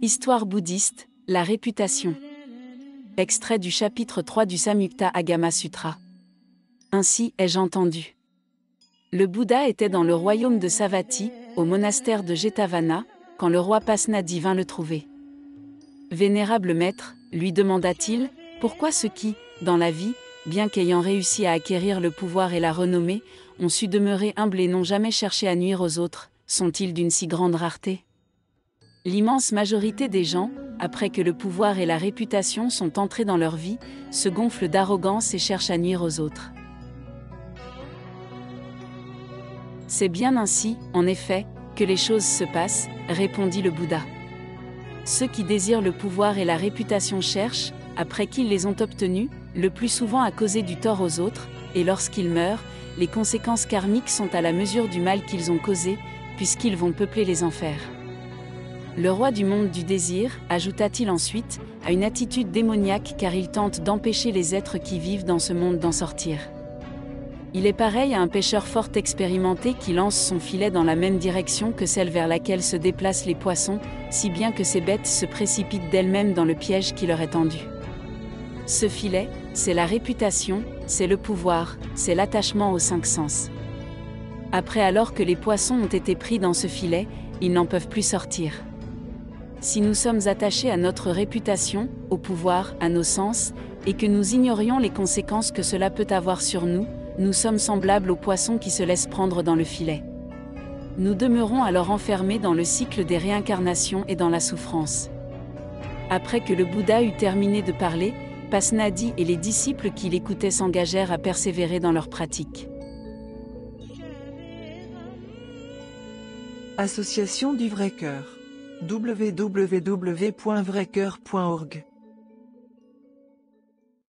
Histoire bouddhiste, la réputation. Extrait du chapitre 3 du Samyukta Agama Sutra. Ainsi ai-je entendu. Le Bouddha était dans le royaume de Savatthi, au monastère de Jetavana, quand le roi Pasnadi vint le trouver. Vénérable maître, lui demanda-t-il, pourquoi ceux qui, dans la vie, bien qu'ayant réussi à acquérir le pouvoir et la renommée, ont su demeurer humbles et n'ont jamais cherché à nuire aux autres, sont-ils d'une si grande rareté? L'immense majorité des gens, après que le pouvoir et la réputation sont entrés dans leur vie, se gonflent d'arrogance et cherchent à nuire aux autres. C'est bien ainsi, en effet, que les choses se passent, répondit le Bouddha. Ceux qui désirent le pouvoir et la réputation cherchent, après qu'ils les ont obtenus, le plus souvent à causer du tort aux autres, et lorsqu'ils meurent, les conséquences karmiques sont à la mesure du mal qu'ils ont causé, puisqu'ils vont peupler les enfers. Le roi du monde du désir, ajouta-t-il ensuite, a une attitude démoniaque car il tente d'empêcher les êtres qui vivent dans ce monde d'en sortir. Il est pareil à un pêcheur fort expérimenté qui lance son filet dans la même direction que celle vers laquelle se déplacent les poissons, si bien que ces bêtes se précipitent d'elles-mêmes dans le piège qui leur est tendu. Ce filet, c'est la réputation, c'est le pouvoir, c'est l'attachement aux cinq sens. Après, alors que les poissons ont été pris dans ce filet, ils n'en peuvent plus sortir. Si nous sommes attachés à notre réputation, au pouvoir, à nos sens, et que nous ignorions les conséquences que cela peut avoir sur nous, nous sommes semblables aux poissons qui se laissent prendre dans le filet. Nous demeurons alors enfermés dans le cycle des réincarnations et dans la souffrance. Après que le Bouddha eut terminé de parler, Pasnadi et les disciples qui l'écoutaient s'engagèrent à persévérer dans leur pratique. Association du vrai cœur. www.vrais-cœur.org